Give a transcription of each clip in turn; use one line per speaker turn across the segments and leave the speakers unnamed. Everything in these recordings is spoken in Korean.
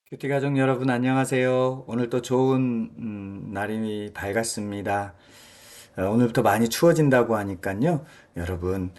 큐티 가족 여러분 안녕하세요. 오늘 또 좋은 날이 밝았습니다. 오늘부터 많이 추워진다고 하니까요. 여러분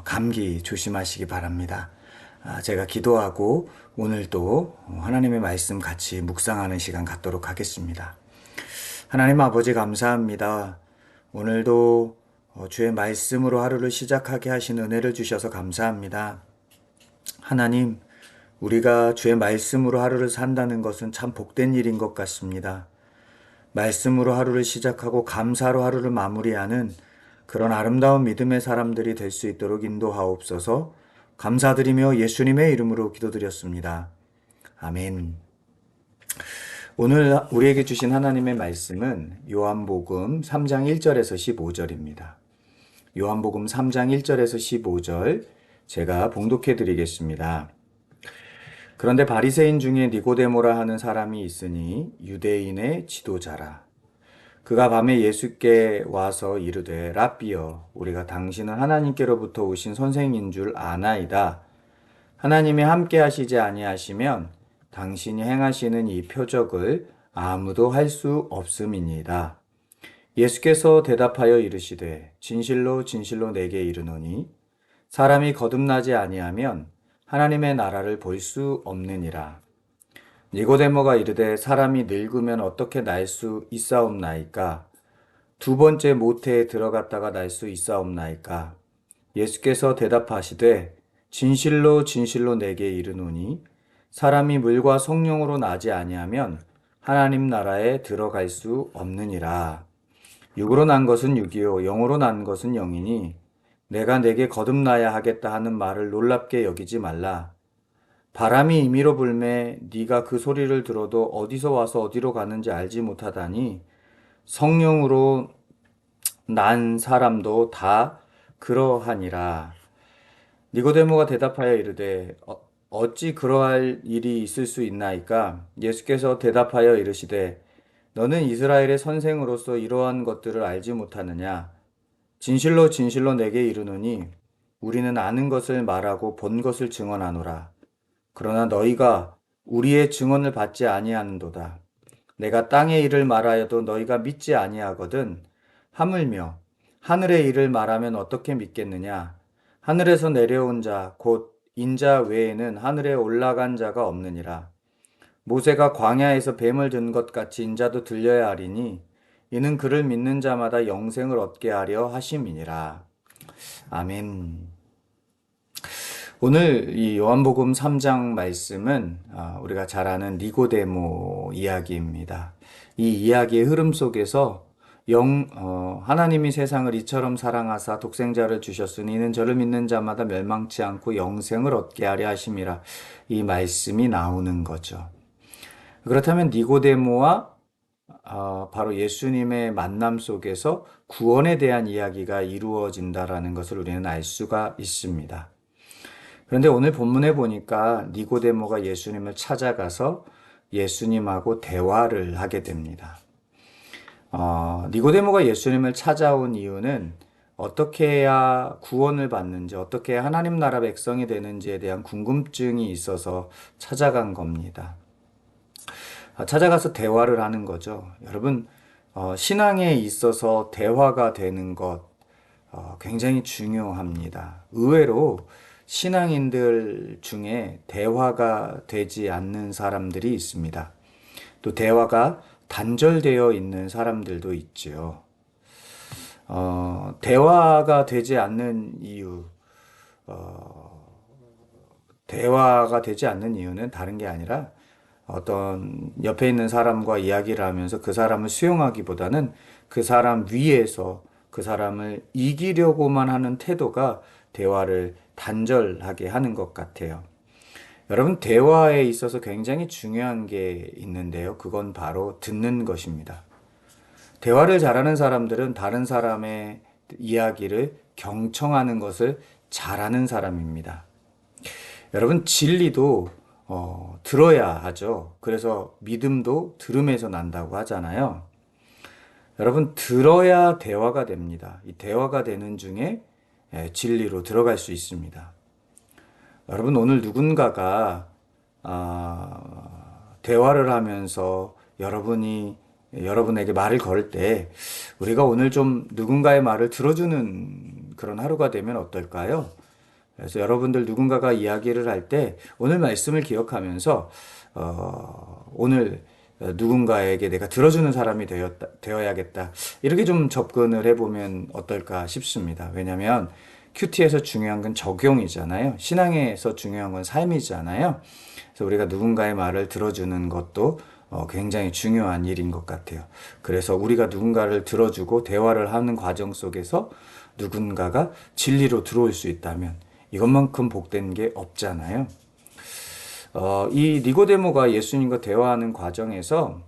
감기 조심하시기 바랍니다. 제가 기도하고 오늘도 하나님의 말씀 같이 묵상하는 시간 갖도록 하겠습니다. 하나님 아버지 감사합니다. 오늘도 주의 말씀으로 하루를 시작하게 하신 은혜를 주셔서 감사합니다. 하나님, 우리가 주의 말씀으로 하루를 산다는 것은 참 복된 일인 것 같습니다. 말씀으로 하루를 시작하고 감사로 하루를 마무리하는 그런 아름다운 믿음의 사람들이 될 수 있도록 인도하옵소서. 감사드리며 예수님의 이름으로 기도드렸습니다. 아멘. 오늘 우리에게 주신 하나님의 말씀은 요한복음 3장 1절에서 15절입니다. 요한복음 3장 1절에서 15절 제가 봉독해 드리겠습니다. 그런데 바리새인 중에 니고데모라 하는 사람이 있으니 유대인의 지도자라. 그가 밤에 예수께 와서 이르되 랍비여 우리가 당신은 하나님께로부터 오신 선생인 줄 아나이다. 하나님이 함께 하시지 아니하시면 당신이 행하시는 이 표적을 아무도 할 수 없음이니이다. 예수께서 대답하여 이르시되 진실로 진실로 내게 이르노니 사람이 거듭나지 아니하면 하나님의 나라를 볼 수 없느니라. 니고데모가 이르되 사람이 늙으면 어떻게 날 수 있사옵나이까? 두 번째 모태에 들어갔다가 날 수 있사옵나이까? 예수께서 대답하시되 진실로 진실로 내게 이르노니 사람이 물과 성령으로 나지 아니하면 하나님 나라에 들어갈 수 없느니라. 육으로 난 것은 육이요 영으로 난 것은 영이니 내가 내게 거듭나야 하겠다 하는 말을 놀랍게 여기지 말라. 바람이 임의로 불매 네가 그 소리를 들어도 어디서 와서 어디로 가는지 알지 못하다니 성령으로 난 사람도 다 그러하니라. 니고데모가 대답하여 이르되 어찌 그러할 일이 있을 수 있나이까? 예수께서 대답하여 이르시되 너는 이스라엘의 선생으로서 이러한 것들을 알지 못하느냐? 진실로 진실로 내게 이르노니 우리는 아는 것을 말하고 본 것을 증언하노라. 그러나 너희가 우리의 증언을 받지 아니하는도다. 내가 땅의 일을 말하여도 너희가 믿지 아니하거든. 하물며 하늘의 일을 말하면 어떻게 믿겠느냐? 하늘에서 내려온 자, 곧 인자 외에는 하늘에 올라간 자가 없느니라. 모세가 광야에서 뱀을 든 것 같이 인자도 들려야 하리니 이는 그를 믿는 자마다 영생을 얻게 하려 하심이니라. 아멘. 오늘 이 요한복음 3장 말씀은 우리가 잘 아는 니고데모 이야기입니다. 이 이야기의 흐름 속에서 하나님이 세상을 이처럼 사랑하사 독생자를 주셨으니 이는 저를 믿는 자마다 멸망치 않고 영생을 얻게 하려 하심이라. 이 말씀이 나오는 거죠. 그렇다면 니고데모와 바로 예수님의 만남 속에서 구원에 대한 이야기가 이루어진다라는 것을 우리는 알 수가 있습니다. 그런데 오늘 본문에 보니까 니고데모가 예수님을 찾아가서 예수님하고 대화를 하게 됩니다. 니고데모가 예수님을 찾아온 이유는 어떻게 해야 구원을 받는지, 어떻게 해야 하나님 나라 백성이 되는지에 대한 궁금증이 있어서 찾아간 겁니다. 찾아가서 대화를 하는 거죠. 여러분, 신앙에 있어서 대화가 되는 것 굉장히 중요합니다. 의외로 신앙인들 중에 대화가 되지 않는 사람들이 있습니다. 또 대화가 단절되어 있는 사람들도 있지요. 대화가 되지 않는 이유, 대화가 되지 않는 이유는 다른 게 아니라 어떤 옆에 있는 사람과 이야기를 하면서 그 사람을 수용하기보다는 그 사람 위에서 그 사람을 이기려고만 하는 태도가 대화를 단절하게 하는 것 같아요. 여러분, 대화에 있어서 굉장히 중요한 게 있는데요. 그건 바로 듣는 것입니다. 대화를 잘하는 사람들은 다른 사람의 이야기를 경청하는 것을 잘하는 사람입니다. 여러분, 진리도 들어야 하죠. 그래서 믿음도 들음에서 난다고 하잖아요. 여러분, 들어야 대화가 됩니다. 이 대화가 되는 중에 진리로 들어갈 수 있습니다. 여러분, 오늘 누군가가 대화를 하면서 여러분에게 말을 걸을 때 우리가 오늘 좀 누군가의 말을 들어주는 그런 하루가 되면 어떨까요? 그래서 여러분들 누군가가 이야기를 할 때 오늘 말씀을 기억하면서 오늘 누군가에게 내가 들어주는 사람이 되어야겠다. 이렇게 좀 접근을 해보면 어떨까 싶습니다. 왜냐하면 큐티에서 중요한 건 적용이잖아요. 신앙에서 중요한 건 삶이잖아요. 그래서 우리가 누군가의 말을 들어주는 것도 굉장히 중요한 일인 것 같아요. 그래서 우리가 누군가를 들어주고 대화를 하는 과정 속에서 누군가가 진리로 들어올 수 있다면 이것만큼 복된 게 없잖아요. 이 니고데모가 예수님과 대화하는 과정에서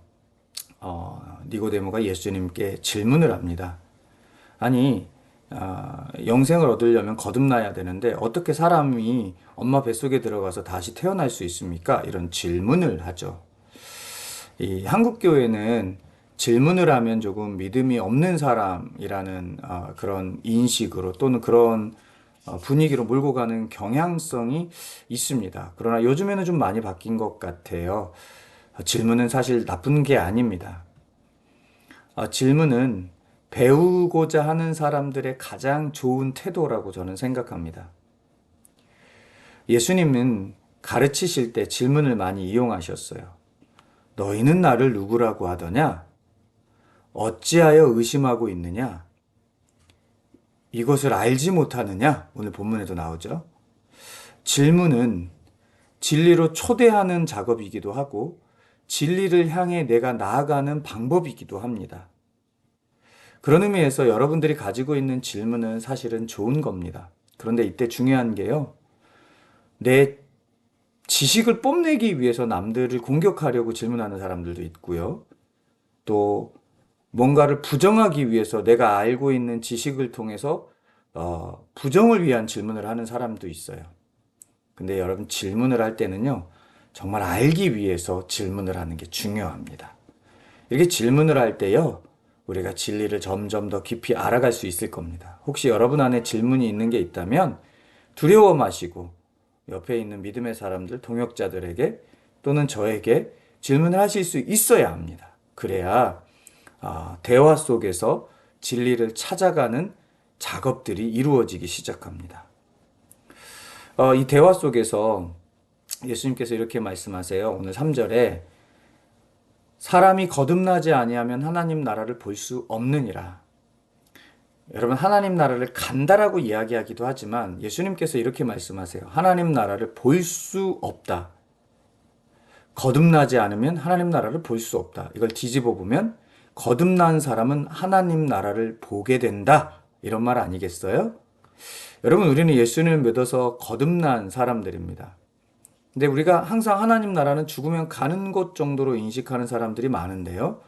니고데모가 예수님께 질문을 합니다. 아니, 영생을 얻으려면 거듭나야 되는데 어떻게 사람이 엄마 뱃속에 들어가서 다시 태어날 수 있습니까? 이런 질문을 하죠. 이 한국 교회는 질문을 하면 조금 믿음이 없는 사람이라는 그런 인식으로 또는 그런 분위기로 몰고 가는 경향성이 있습니다. 그러나 요즘에는 좀 많이 바뀐 것 같아요. 질문은 사실 나쁜 게 아닙니다. 질문은 배우고자 하는 사람들의 가장 좋은 태도라고 저는 생각합니다. 예수님은 가르치실 때 질문을 많이 이용하셨어요. 너희는 나를 누구라고 하더냐? 어찌하여 의심하고 있느냐? 이것을 알지 못하느냐? 오늘 본문에도 나오죠. 질문은 진리로 초대하는 작업이기도 하고 진리를 향해 내가 나아가는 방법이기도 합니다. 그런 의미에서 여러분들이 가지고 있는 질문은 사실은 좋은 겁니다. 그런데 이때 중요한 게요. 내 지식을 뽐내기 위해서 남들을 공격하려고 질문하는 사람들도 있고요. 또 뭔가를 부정하기 위해서 내가 알고 있는 지식을 통해서 부정을 위한 질문을 하는 사람도 있어요. 근데 여러분 질문을 할 때는요. 정말 알기 위해서 질문을 하는 게 중요합니다. 이렇게 질문을 할 때요. 우리가 진리를 점점 더 깊이 알아갈 수 있을 겁니다. 혹시 여러분 안에 질문이 있는 게 있다면 두려워 마시고 옆에 있는 믿음의 사람들, 동역자들에게 또는 저에게 질문을 하실 수 있어야 합니다. 그래야 대화 속에서 진리를 찾아가는 작업들이 이루어지기 시작합니다. 이 대화 속에서 예수님께서 이렇게 말씀하세요. 오늘 3절에 사람이 거듭나지 아니하면 하나님 나라를 볼 수 없느니라. 여러분 하나님 나라를 간다라고 이야기하기도 하지만 예수님께서 이렇게 말씀하세요. 하나님 나라를 볼 수 없다. 거듭나지 않으면 하나님 나라를 볼 수 없다. 이걸 뒤집어 보면 거듭난 사람은 하나님 나라를 보게 된다. 이런 말 아니겠어요? 여러분 우리는 예수님을 믿어서 거듭난 사람들입니다. 근데 우리가 항상 하나님 나라는 죽으면 가는 곳 정도로 인식하는 사람들이 많은데요.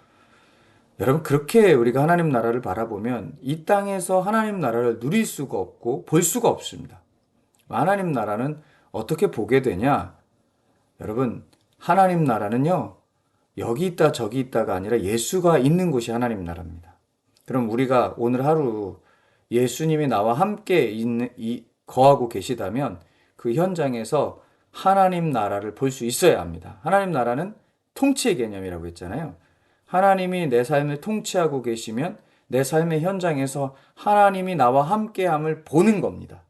여러분 그렇게 우리가 하나님 나라를 바라보면 이 땅에서 하나님 나라를 누릴 수가 없고 볼 수가 없습니다. 하나님 나라는 어떻게 보게 되냐? 여러분 하나님 나라는요. 여기 있다 저기 있다가 아니라 예수가 있는 곳이 하나님 나라입니다. 그럼 우리가 오늘 하루 예수님이 나와 함께 거하고 계시다면 그 현장에서 하나님 나라를 볼 수 있어야 합니다. 하나님 나라는 통치의 개념이라고 했잖아요. 하나님이 내 삶을 통치하고 계시면 내 삶의 현장에서 하나님이 나와 함께함을 보는 겁니다.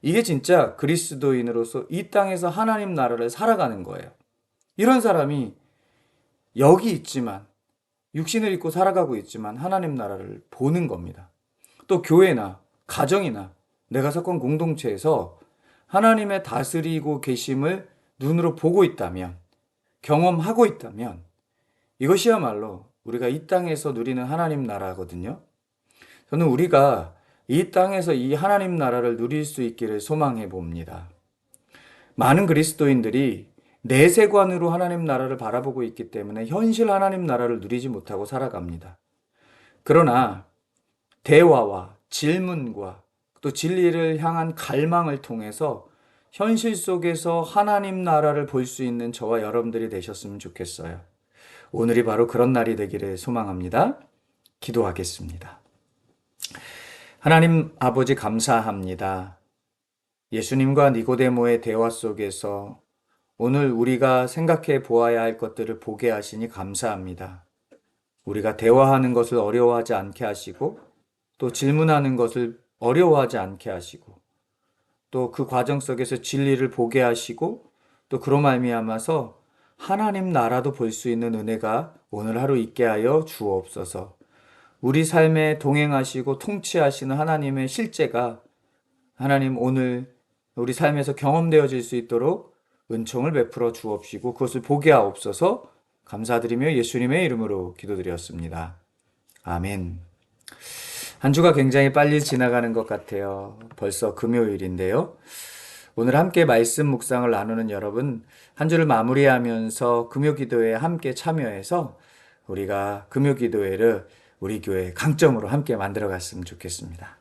이게 진짜 그리스도인으로서 이 땅에서 하나님 나라를 살아가는 거예요. 이런 사람이 여기 있지만 육신을 입고 살아가고 있지만 하나님 나라를 보는 겁니다. 또 교회나 가정이나 내가 속한 공동체에서 하나님의 다스리고 계심을 눈으로 보고 있다면, 경험하고 있다면 이것이야말로 우리가 이 땅에서 누리는 하나님 나라거든요. 저는 우리가 이 땅에서 이 하나님 나라를 누릴 수 있기를 소망해 봅니다. 많은 그리스도인들이 내세관으로 하나님 나라를 바라보고 있기 때문에 현실 하나님 나라를 누리지 못하고 살아갑니다. 그러나 대화와 질문과 또 진리를 향한 갈망을 통해서 현실 속에서 하나님 나라를 볼 수 있는 저와 여러분들이 되셨으면 좋겠어요. 오늘이 바로 그런 날이 되기를 소망합니다. 기도하겠습니다. 하나님 아버지 감사합니다. 예수님과 니고데모의 대화 속에서 오늘 우리가 생각해 보아야 할 것들을 보게 하시니 감사합니다. 우리가 대화하는 것을 어려워하지 않게 하시고 또 질문하는 것을 어려워하지 않게 하시고 또 그 과정 속에서 진리를 보게 하시고 또 그로 말미암아서 하나님 나라도 볼 수 있는 은혜가 오늘 하루 있게 하여 주옵소서. 우리 삶에 동행하시고 통치하시는 하나님의 실제가 하나님 오늘 우리 삶에서 경험되어질 수 있도록 은총을 베풀어 주옵시고 그것을 보게 하옵소서. 감사드리며 예수님의 이름으로 기도드렸습니다. 아멘. 한 주가 굉장히 빨리 지나가는 것 같아요. 벌써 금요일인데요. 오늘 함께 말씀 묵상을 나누는 여러분, 한 주를 마무리하면서 금요기도회에 함께 참여해서 우리가 금요기도회를 우리 교회 강점으로 함께 만들어 갔으면 좋겠습니다.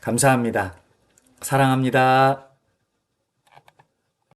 감사합니다. 사랑합니다.